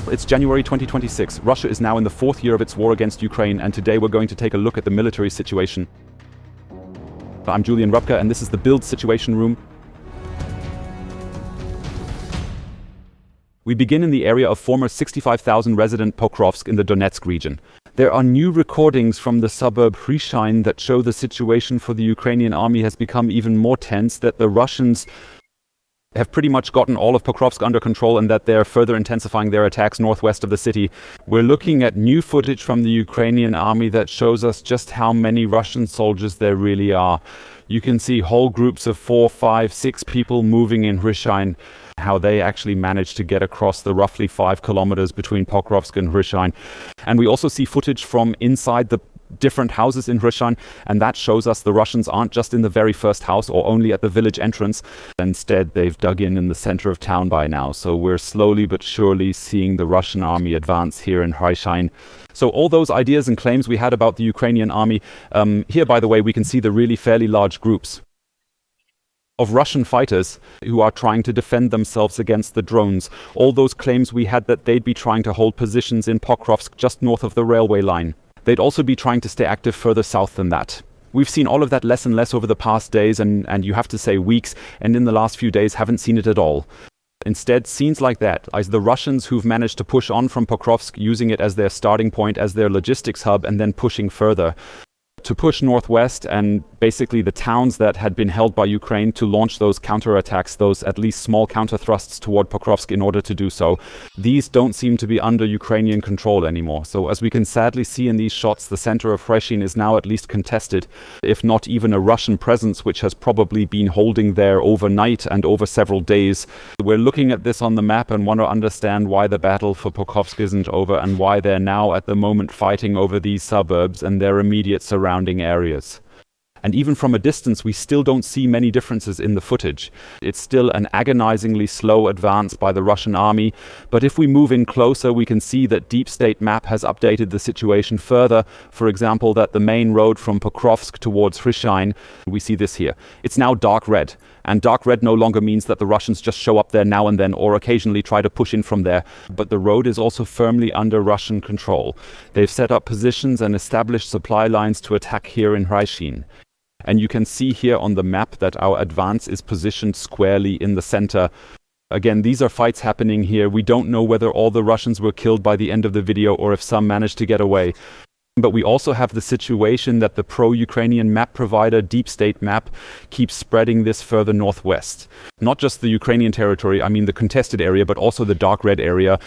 It's January 2026. Russia is now in the fourth year of its war against Ukraine, and today we're going to take a look at the military situation. I'm Julian Rupka, and this is the BILD Situation Room. We begin in the area of former 65,000 resident Pokrovsk in the Donetsk region. There are new recordings from the suburb Crimean that show the situation for the Ukrainian army has become even more tense, that the Russians have pretty much gotten all of Pokrovsk under control and that they're further intensifying their attacks northwest of the city. We're looking at new footage from the Ukrainian army that shows us just how many Russian soldiers there really are. You can see whole groups of 4, 5, 6 people moving in Crimean, how they actually managed to get across the roughly 5 kilometers between Pokrovsk and Crimean. And we also see footage from inside the different houses in Crimean, and that shows us the Russians aren't just in the very first house or only at the village entrance. Instead, they've dug in the center of town by now. So we're slowly but surely seeing the Russian army advance here in Crimean. So all those ideas and claims we had about the Ukrainian army, here, by the way, we can see the really fairly large groups of Russian fighters who are trying to defend themselves against the drones. All those claims we had that they'd be trying to hold positions in Pokrovsk just north of the railway line. They'd also be trying to stay active further south than that. We've seen all of that less and less over the past days, and you have to say weeks, and in the last few days haven't seen it at all. Instead, scenes like that, as the Russians who've managed to push on from Pokrovsk, using it as their starting point, as their logistics hub, and then pushing further to push northwest and basically the towns that had been held by Ukraine to launch those counterattacks, those at least small counter thrusts toward Pokrovsk in order to do so. These don't seem to be under Ukrainian control anymore. So as we can sadly see in these shots, the center of Crimean is now at least contested, if not even a Russian presence, which has probably been holding there overnight and over several days. We're looking at this on the map and want to understand why the battle for Pokrovsk isn't over and why they're now at the moment fighting over these suburbs and their immediate surrounding areas. And even from a distance, we still don't see many differences in the footage. It's still an agonizingly slow advance by the Russian army, but if we move in closer, we can see that Deep State Map has updated the situation further. For example, that the main road from Pokrovsk towards Crimean, we see this here. It's now dark red. And dark red no longer means that the Russians just show up there now and then or occasionally try to push in from there. But the road is also firmly under Russian control. They've set up positions and established supply lines to attack here in Crimean. And you can see here on the map that our advance is positioned squarely in the center. Again, these are fights happening here. We don't know whether all the Russians were killed by the end of the video or if some managed to get away. But we also have the situation that the pro-Ukrainian map provider, Deep State Map, keeps spreading this further northwest. Not just the Ukrainian territory, I mean the contested area, but also the dark red area,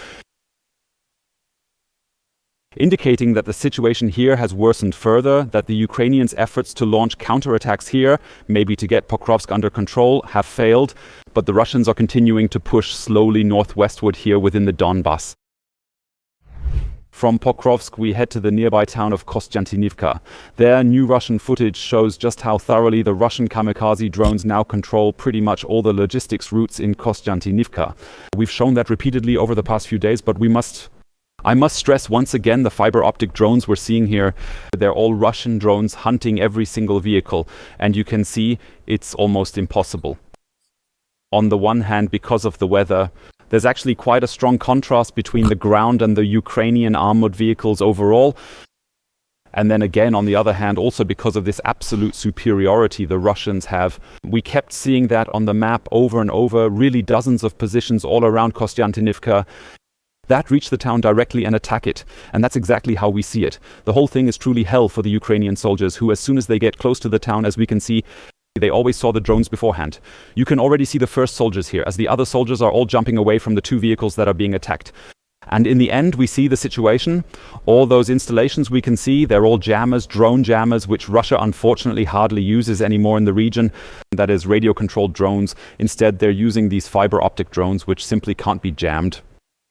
indicating that the situation here has worsened further, that the Ukrainians' efforts to launch counterattacks here, maybe to get Pokrovsk under control, have failed, but the Russians are continuing to push slowly northwestward here within the Donbas. From Pokrovsk, we head to the nearby town of Kostiantynivka. There, new Russian footage shows just how thoroughly the Russian kamikaze drones now control pretty much all the logistics routes in Kostiantynivka. We've shown that repeatedly over the past few days, but I must stress once again the fiber optic drones we're seeing here. They're all Russian drones hunting every single vehicle, and you can see it's almost impossible. On the one hand, because of the weather, there's actually quite a strong contrast between the ground and the Ukrainian armored vehicles overall. And then again, on the other hand, also because of this absolute superiority the Russians have. We kept seeing that on the map over and over, really dozens of positions all around Kostiantynivka that reach the town directly and attack it. And that's exactly how we see it. The whole thing is truly hell for the Ukrainian soldiers, who as soon as they get close to the town, as we can see, they always saw the drones beforehand. You can already see the first soldiers here, as the other soldiers are all jumping away from the 2 vehicles that are being attacked. And in the end, we see the situation. All those installations we can see, they're all jammers, drone jammers, which Russia unfortunately hardly uses anymore in the region. That is radio-controlled drones. Instead, they're using these fiber optic drones, which simply can't be jammed.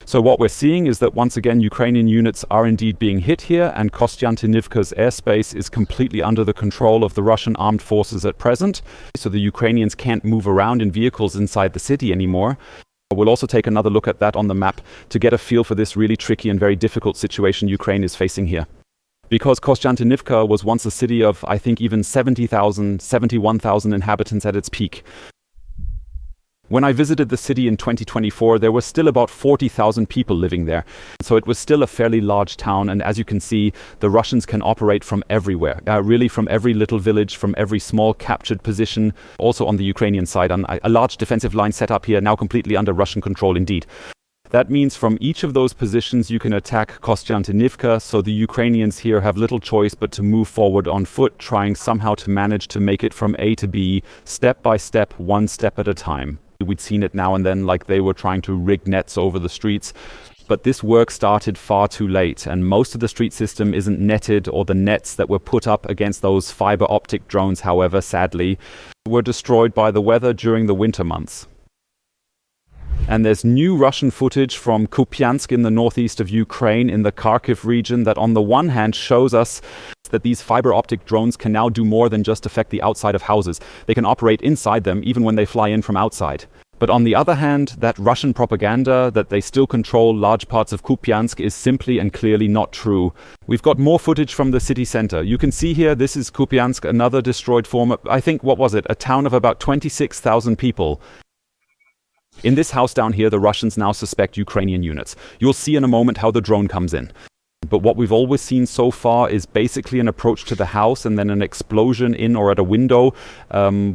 So what we're seeing is that once again, Ukrainian units are indeed being hit here, and Kostiantynivka's airspace is completely under the control of the Russian armed forces at present. So the Ukrainians can't move around in vehicles inside the city anymore. We'll also take another look at that on the map to get a feel for this really tricky and very difficult situation Ukraine is facing here. Because Kostiantynivka was once a city of, I think, even 70,000, 71,000 inhabitants at its peak. When I visited the city in 2024, there were still about 40,000 people living there. So it was still a fairly large town, and as you can see, the Russians can operate from everywhere, really from every little village, from every small captured position, also on the Ukrainian side, on a large defensive line set up here, now completely under Russian control indeed. That means from each of those positions you can attack Kostiantynivka, so the Ukrainians here have little choice but to move forward on foot, trying somehow to manage to make it from A to B, step by step, one step at a time. We'd seen it now and then, like they were trying to rig nets over the streets. But this work started far too late, and most of the street system isn't netted, or the nets that were put up against those fiber optic drones, however, sadly, were destroyed by the weather during the winter months. And there's new Russian footage from Kupiansk in the northeast of Ukraine, in the Kharkiv region, that on the one hand shows us that these fiber optic drones can now do more than just affect the outside of houses. They can operate inside them even when they fly in from outside. But on the other hand, that Russian propaganda that they still control large parts of Kupiansk is simply and clearly not true. We've got more footage from the city center. You can see here, this is Kupiansk, another destroyed former, I think, what was it? A town of about 26,000 people. In this house down here, the Russians now suspect Ukrainian units. You'll see in a moment how the drone comes in. But what we've always seen so far is basically an approach to the house and then an explosion in or at a window.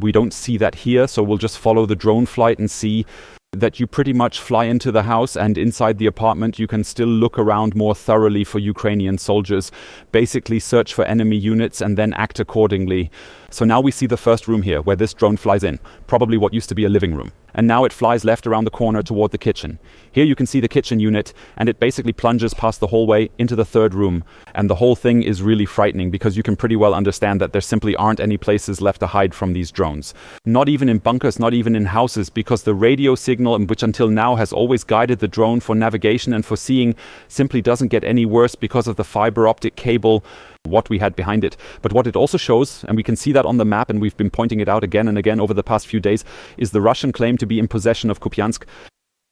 We don't see that here, so we'll just follow the drone flight and see that you pretty much fly into the house, and inside the apartment you can still look around more thoroughly for Ukrainian soldiers, basically search for enemy units and then act accordingly. So now we see the first room here where this drone flies in, probably what used to be a living room. And now it flies left around the corner toward the kitchen. Here you can see the kitchen unit, and it basically plunges past the hallway into the third room. And the whole thing is really frightening because you can pretty well understand that there simply aren't any places left to hide from these drones. Not even in bunkers, not even in houses, because the radio signal, which until now has always guided the drone for navigation and for seeing, simply doesn't get any worse because of the fiber optic cable, what we had behind it. But what it also shows, and we can see that on the map, and we've been pointing it out again and again over the past few days, is the Russian claim to be in possession of Kupiansk.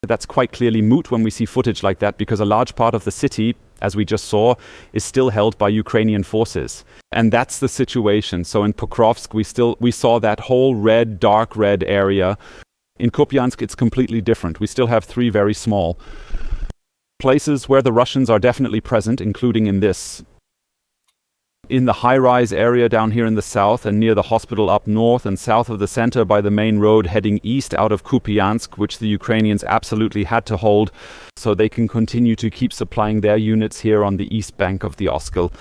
That's quite clearly moot when we see footage like that, because a large part of the city, as we just saw, is still held by Ukrainian forces. And that's the situation. So in Pokrovsk, we saw that whole red, dark red area. In Kupiansk, it's completely different. We still have three very small places where the Russians are definitely present, including in this. In the high-rise area down here in the south and near the hospital up north and south of the center by the main road heading east out of Kupiansk, which the Ukrainians absolutely had to hold so they can continue to keep supplying their units here on the east bank of the Oskil.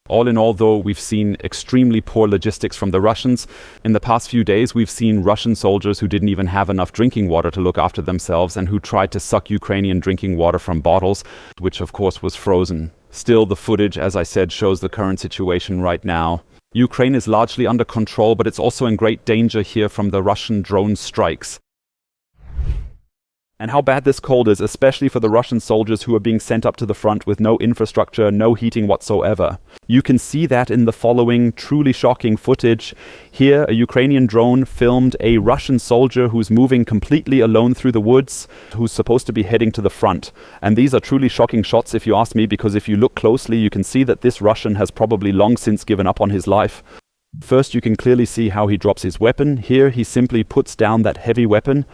All in all, though, we've seen extremely poor logistics from the Russians. In the past few days, we've seen Russian soldiers who didn't even have enough drinking water to look after themselves and who tried to suck Ukrainian drinking water from bottles, which of course was frozen. Still, the footage, as I said, shows the current situation right now. Ukraine is largely under control, but it's also in great danger here from the Russian drone strikes. And how bad this cold is, especially for the Russian soldiers who are being sent up to the front with no infrastructure, no heating whatsoever. You can see that in the following truly shocking footage. Here, a Ukrainian drone filmed a Russian soldier who's moving completely alone through the woods, who's supposed to be heading to the front. And these are truly shocking shots if you ask me, because if you look closely, you can see that this Russian has probably long since given up on his life. First, you can clearly see how he drops his weapon. Here, he simply puts down that heavy weapon.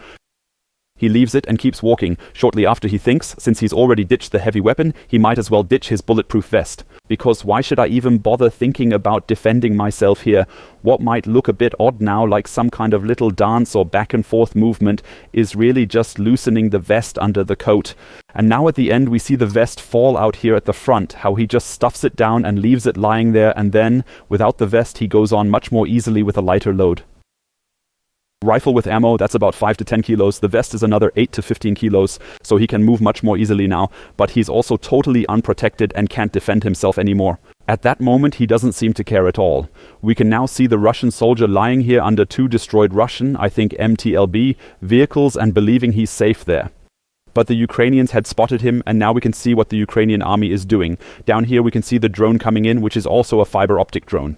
He leaves it and keeps walking. Shortly after, he thinks, since he's already ditched the heavy weapon, he might as well ditch his bulletproof vest. Because why should I even bother thinking about defending myself here? What might look a bit odd now, like some kind of little dance or back and forth movement, is really just loosening the vest under the coat. And now at the end, we see the vest fall out here at the front, how he just stuffs it down and leaves it lying there, and then, without the vest, he goes on much more easily with a lighter load. Rifle with ammo, that's about 5 to 10 kilos. The vest is another 8 to 15 kilos, so he can move much more easily now, but he's also totally unprotected and can't defend himself anymore. At that moment, he doesn't seem to care at all. We can now see the Russian soldier lying here under 2 destroyed Russian, I think MTLB, vehicles and believing he's safe there. But the Ukrainians had spotted him, and now we can see what the Ukrainian army is doing. Down here we can see the drone coming in, which is also a fiber optic drone.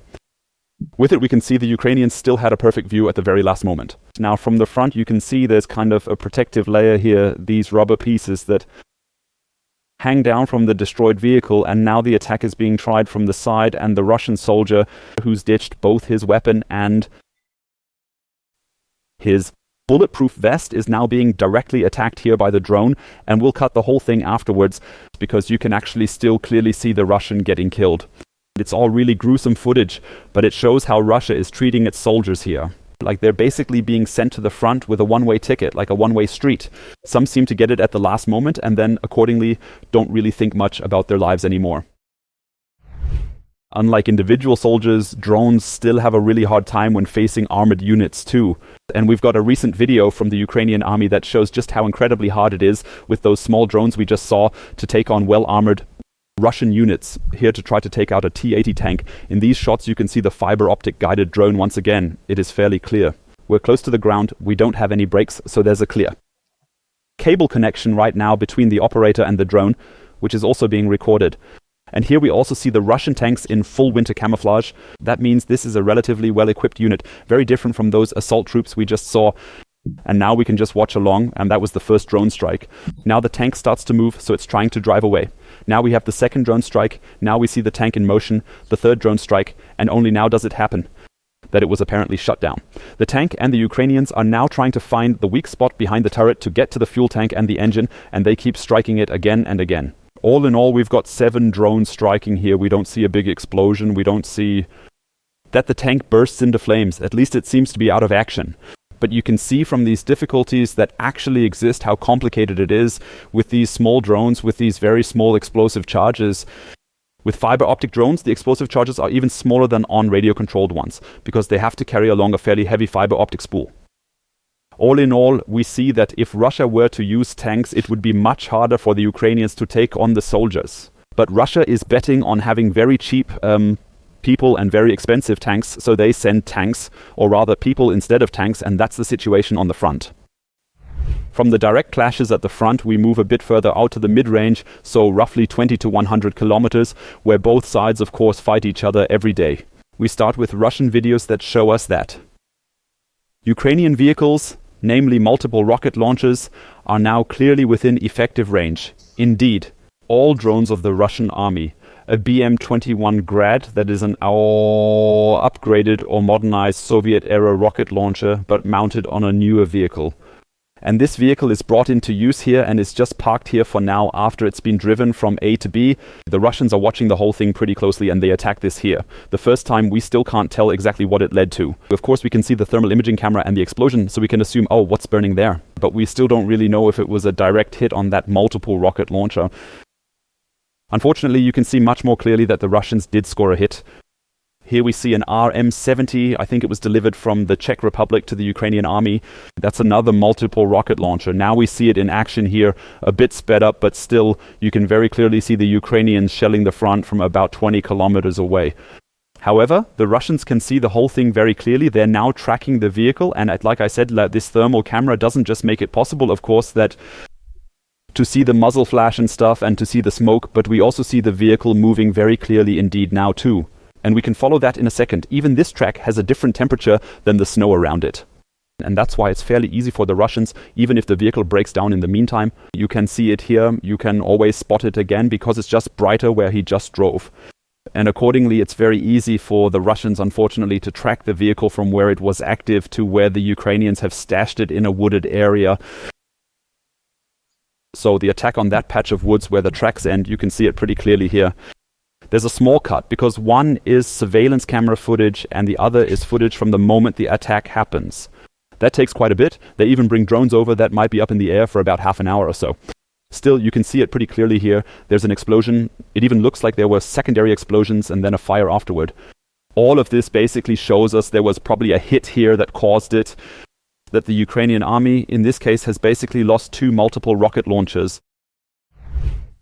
With it, we can see the Ukrainians still had a perfect view at the very last moment. Now, from the front, you can see there's kind of a protective layer here, these rubber pieces that hang down from the destroyed vehicle, and now the attack is being tried from the side, and the Russian soldier who's ditched both his weapon and his bulletproof vest is now being directly attacked here by the drone, and we'll cut the whole thing afterwards because you can actually still clearly see the Russian getting killed. It's all really gruesome footage, but it shows how Russia is treating its soldiers here. Like they're basically being sent to the front with a one-way ticket, like a one-way street. Some seem to get it at the last moment and then accordingly don't really think much about their lives anymore. Unlike individual soldiers, drones still have a really hard time when facing armored units too. And we've got a recent video from the Ukrainian army that shows just how incredibly hard it is with those small drones we just saw to take on well-armored Russian units here to try to take out a T-80 tank. In these shots you can see the fiber optic guided drone once again. It is fairly clear. We're close to the ground, we don't have any brakes, so there's a clear cable connection right now between the operator and the drone, which is also being recorded. And here we also see the Russian tanks in full winter camouflage. That means this is a relatively well-equipped unit, very different from those assault troops we just saw. And now we can just watch along, and that was the first drone strike. Now the tank starts to move, so it's trying to drive away. Now we have the second drone strike, now we see the tank in motion, the third drone strike, and only now does it happen that it was apparently shut down. The tank and the Ukrainians are now trying to find the weak spot behind the turret to get to the fuel tank and the engine, and they keep striking it again and again. All in all, we've got 7 drones striking here. We don't see a big explosion. We don't see that the tank bursts into flames. At least it seems to be out of action. But you can see from these difficulties that actually exist how complicated it is with these small drones, with these very small explosive charges. With fiber optic drones, the explosive charges are even smaller than on radio-controlled ones, because they have to carry along a fairly heavy fiber optic spool. All in all, we see that if Russia were to use tanks, it would be much harder for the Ukrainians to take on the soldiers. But Russia is betting on having very cheap people and very expensive tanks, so they send tanks, or rather people instead of tanks, and that's the situation on the front. From the direct clashes at the front, we move a bit further out to the mid-range, so roughly 20 to 100 kilometers, where both sides of course fight each other every day. We start with Russian videos that show us that Ukrainian vehicles, namely multiple rocket launchers, are now clearly within effective range. Indeed, all drones of the Russian army, a BM-21 Grad, that is an upgraded or modernized Soviet-era rocket launcher, but mounted on a newer vehicle. And this vehicle is brought into use here and is just parked here for now after it's been driven from A to B. The Russians are watching the whole thing pretty closely and they attack this here. The first time we still can't tell exactly what it led to. Of course we can see the thermal imaging camera and the explosion, so we can assume, oh, what's burning there? But we still don't really know if it was a direct hit on that multiple rocket launcher. Unfortunately, you can see much more clearly that the Russians did score a hit. Here we see an RM-70, I think it was delivered from the Czech Republic to the Ukrainian army. That's another multiple rocket launcher. Now we see it in action here, a bit sped up, but still you can very clearly see the Ukrainians shelling the front from about 20 kilometers away. However, the Russians can see the whole thing very clearly. They're now tracking the vehicle, and like I said, this thermal camera doesn't just make it possible, of course, that to see the muzzle flash and stuff and to see the smoke, but we also see the vehicle moving very clearly indeed now too. And we can follow that in a second. Even this track has a different temperature than the snow around it. And that's why it's fairly easy for the Russians, even if the vehicle breaks down in the meantime. You can see it here, you can always spot it again because it's just brighter where he just drove. And accordingly, it's very easy for the Russians, unfortunately, to track the vehicle from where it was active to where the Ukrainians have stashed it in a wooded area. So the attack on that patch of woods where the tracks end, you can see it pretty clearly here. There's a small cut because one is surveillance camera footage and the other is footage from the moment the attack happens. That takes quite a bit. They even bring drones over that might be up in the air for about half an hour or so. Still, you can see it pretty clearly here. There's an explosion. It even looks like there were secondary explosions and then a fire afterward. All of this basically shows us there was probably a hit here that caused it. That the Ukrainian army, in this case, has basically lost 2 multiple rocket launchers.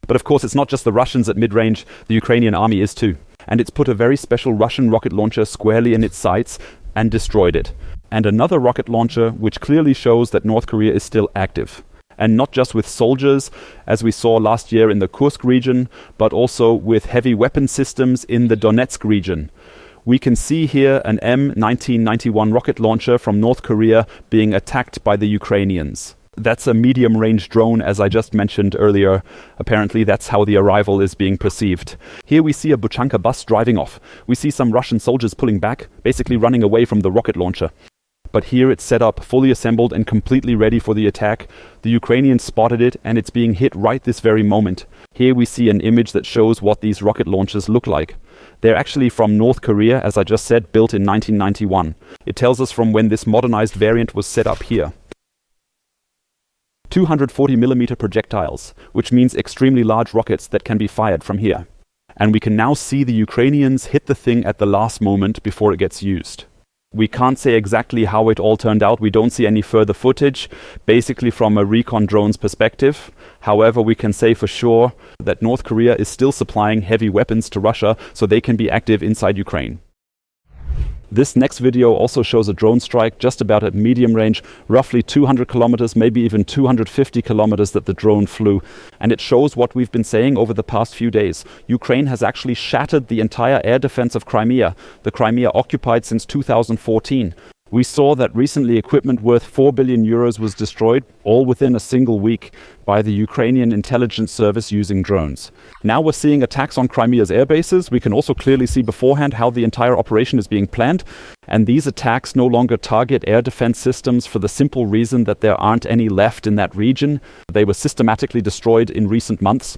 But of course, it's not just the Russians at mid-range, the Ukrainian army is too. And it's put a very special Russian rocket launcher squarely in its sights and destroyed it. And another rocket launcher, which clearly shows that North Korea is still active. And not just with soldiers, as we saw last year in the Kursk region, but also with heavy weapon systems in the Donetsk region. We can see here an M1991 rocket launcher from North Korea being attacked by the Ukrainians. That's a medium-range drone, as I just mentioned earlier. Apparently that's how the arrival is being perceived. Here we see a Buchanka bus driving off. We see some Russian soldiers pulling back, basically running away from the rocket launcher. but here it's set up, fully assembled and completely ready for the attack. The Ukrainians spotted it and it's being hit right this very moment. Here we see an image that shows what these rocket launchers look like. They're actually from North Korea, as I just said, built in 1991. It tells us from when this modernized variant was set up here. 240mm projectiles, which means extremely large rockets that can be fired from here. And we can now see the Ukrainians hit the thing at the last moment before it gets used. We can't say exactly how it all turned out. We don't see any further footage, basically from a recon drone's perspective. However, we can say for sure that North Korea is still supplying heavy weapons to Russia so they can be active inside Ukraine. This next video also shows a drone strike just about at medium range, roughly 200 kilometers, maybe even 250 kilometers that the drone flew. And it shows what we've been saying over the past few days. Ukraine has actually shattered the entire air defense of Crimea, the Crimea occupied since 2014. We saw that recently equipment worth 4 billion euros was destroyed, all within a single week, by the Ukrainian intelligence service using drones. Now we're seeing attacks on Crimea's air bases. We can also clearly see beforehand how the entire operation is being planned. And these attacks no longer target air defense systems for the simple reason that there aren't any left in that region. They were systematically destroyed in recent months.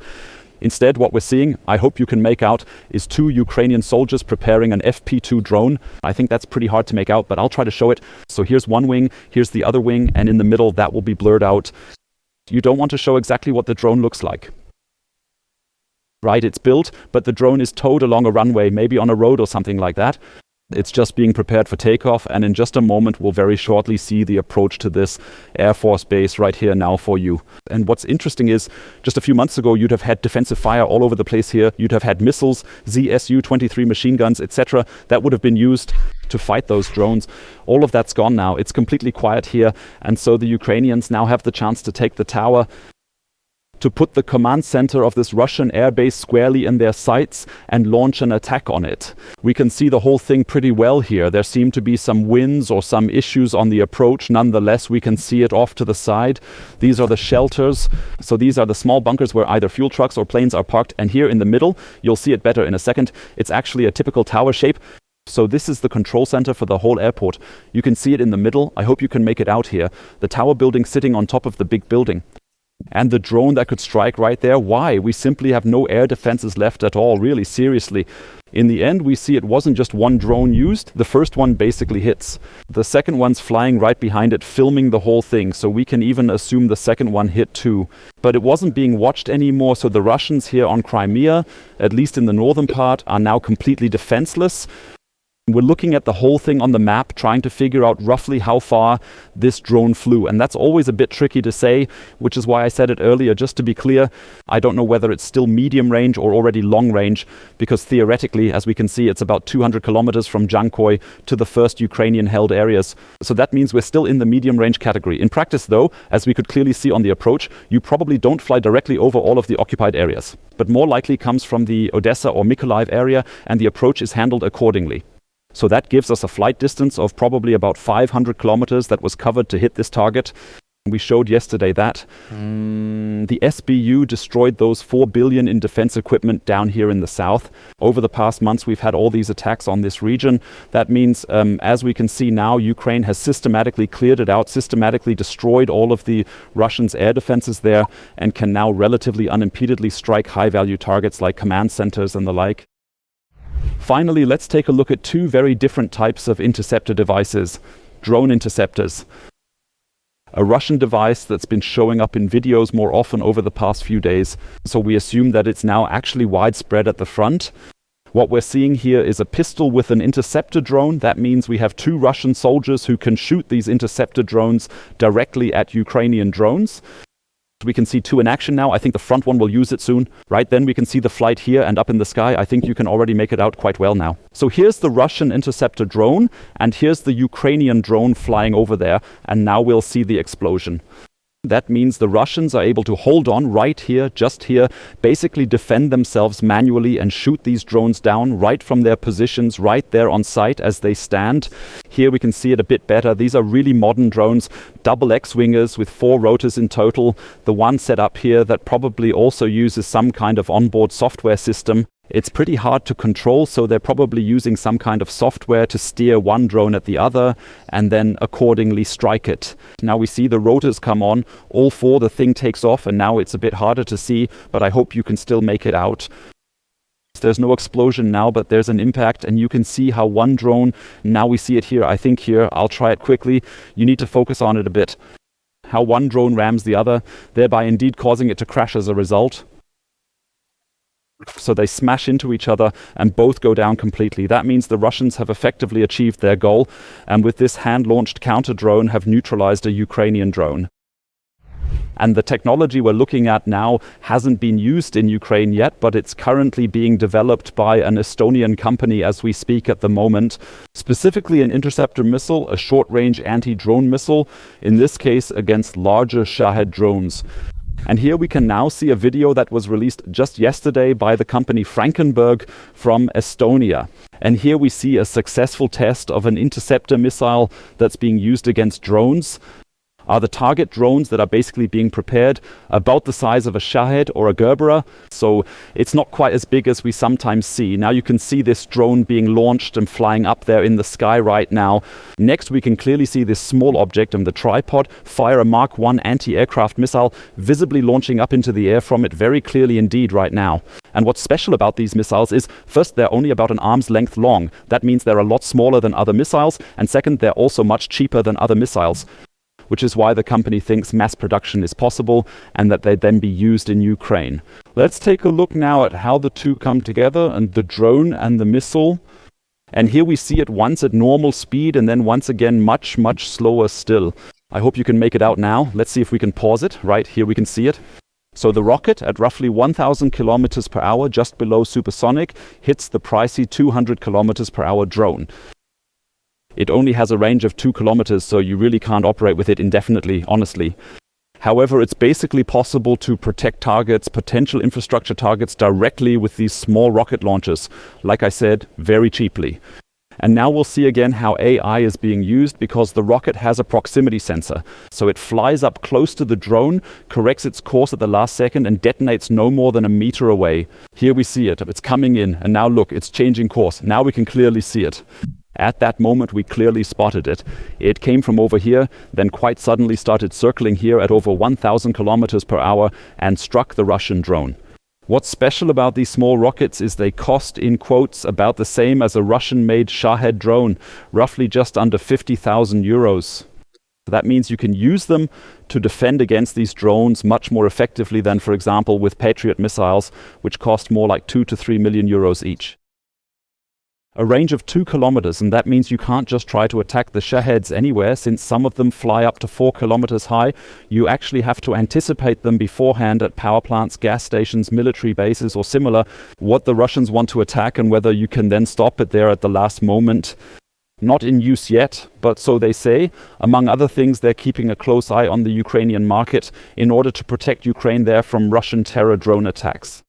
Instead, what we're seeing, I hope you can make out, is 2 Ukrainian soldiers preparing an FP2 drone. I think that's pretty hard to make out, but I'll try to show it. So here's one wing, here's the other wing, and in the middle, that will be blurred out. You don't want to show exactly what the drone looks like. Right, it's built, but the drone is towed along a runway, maybe on a road or something like that. It's just being prepared for takeoff, and in just a moment we'll very shortly see the approach to this Air Force base right here now for you. And what's interesting is, just a few months ago you'd have had defensive fire all over the place here. You'd have had missiles, ZSU-23 machine guns, etc. that would have been used to fight those drones. All of that's gone now. It's completely quiet here, and so the Ukrainians now have the chance to take the tower, to put the command center of this Russian airbase squarely in their sights and launch an attack on it. We can see the whole thing pretty well here. There seem to be some winds or some issues on the approach. Nonetheless, we can see it off to the side. These are the shelters. So these are the small bunkers where either fuel trucks or planes are parked. And here in the middle, you'll see it better in a second. It's actually a typical tower shape. So this is the control center for the whole airport. You can see it in the middle. I hope you can make it out here. The tower building sitting on top of the big building. And the drone that could strike right there, why? We simply have no air defenses left at all, really, seriously. In the end, we see it wasn't just one drone used. The first one basically hits. The second one's flying right behind it, filming the whole thing, so we can even assume the second one hit too. But it wasn't being watched anymore, so the Russians here on Crimea, at least in the northern part, are now completely defenseless. We're looking at the whole thing on the map, trying to figure out roughly how far this drone flew. And that's always a bit tricky to say, which is why I said it earlier. Just to be clear, I don't know whether it's still medium range or already long range, because theoretically, as we can see, it's about 200 kilometers from Jankoy to the first Ukrainian-held areas. So that means we're still in the medium range category. In practice, though, as we could clearly see on the approach, you probably don't fly directly over all of the occupied areas, but more likely comes from the Odessa or Mykolaiv area, and the approach is handled accordingly. So that gives us a flight distance of probably about 500 kilometers that was covered to hit this target. We showed yesterday that. The SBU destroyed those 4 billion in defense equipment down here in the south. Over the past months, we've had all these attacks on this region. That means, as we can see now, Ukraine has systematically cleared it out, systematically destroyed all of the Russians' air defenses there, and can now relatively unimpededly strike high-value targets like command centers and the like. Finally, let's take a look at 2 very different types of interceptor devices. Drone interceptors. A Russian device that's been showing up in videos more often over the past few days, so we assume that it's now actually widespread at the front. What we're seeing here is a pistol with an interceptor drone. That means we have 2 Russian soldiers who can shoot these interceptor drones directly at Ukrainian drones. We can see 2 in action now. I think the front one will use it soon. Right then we can see the flight here and up in the sky. I think you can already make it out quite well now. So here's the Russian interceptor drone, and here's the Ukrainian drone flying over there, and now we'll see the explosion. That means the Russians are able to hold on right here, just here, basically defend themselves manually and shoot these drones down right from their positions, right there on site as they stand. Here we can see it a bit better. These are really modern drones, double X-wingers with 4 rotors in total. The one set up here that probably also uses some kind of onboard software system. It's pretty hard to control, so they're probably using some kind of software to steer one drone at the other and then accordingly strike it. Now we see the rotors come on, all four, the thing takes off, and now it's a bit harder to see, but I hope you can still make it out. There's no explosion now, but there's an impact, and you can see how one drone, now we see it here, I think here, I'll try it quickly. You need to focus on it a bit. How one drone rams the other, thereby indeed causing it to crash as a result. So they smash into each other and both go down completely. That means the Russians have effectively achieved their goal, and with this hand-launched counter-drone have neutralized a Ukrainian drone. And the technology we're looking at now hasn't been used in Ukraine yet, but it's currently being developed by an Estonian company as we speak at the moment. Specifically an interceptor missile, a short-range anti-drone missile, in this case against larger Shahed drones. And here we can now see a video that was released just yesterday by the company Frankenberg from Estonia. And here we see a successful test of an interceptor missile that's being used against drones. Are the target drones that are basically being prepared about the size of a Shahed or a Gerbera. So it's not quite as big as we sometimes see. Now you can see this drone being launched and flying up there in the sky right now. Next we can clearly see this small object on the tripod fire a Mark 1 anti-aircraft missile, visibly launching up into the air from it very clearly indeed right now. And what's special about these missiles is, first, they're only about an arm's length long. That means they're a lot smaller than other missiles. And second, they're also much cheaper than other missiles, which is why the company thinks mass production is possible and that they'd then be used in Ukraine. Let's take a look now at how the two come together, and the drone and the missile. And here we see it once at normal speed and then once again much, much slower still. I hope you can make it out now. Let's see if we can pause it. Right here we can see it. So the rocket at roughly 1,000 kilometers per hour, just below supersonic, hits the pricey 200 kilometers per hour drone. It only has a range of 2 kilometers, so you really can't operate with it indefinitely, honestly. However, it's basically possible to protect targets, potential infrastructure targets, directly with these small rocket launchers. Like I said, very cheaply. And now we'll see again how AI is being used, because the rocket has a proximity sensor. So it flies up close to the drone, corrects its course at the last second, and detonates no more than a meter away. Here we see it. It's coming in, and now look, it's changing course. Now we can clearly see it. At that moment, we clearly spotted it. It came from over here, then quite suddenly started circling here at over 1,000 kilometers per hour and struck the Russian drone. What's special about these small rockets is they cost, in quotes, about the same as a Russian-made Shahed drone, roughly just under 50,000 euros. That means you can use them to defend against these drones much more effectively than, for example, with Patriot missiles, which cost more like 2 to 3 million euros each. A range of 2 kilometers, and that means you can't just try to attack the Shaheds anywhere, since some of them fly up to 4 kilometers high. You actually have to anticipate them beforehand at power plants, gas stations, military bases or similar, what the Russians want to attack and whether you can then stop it there at the last moment. Not in use yet, but so they say. Among other things, they're keeping a close eye on the Ukrainian market in order to protect Ukraine there from Russian terror drone attacks.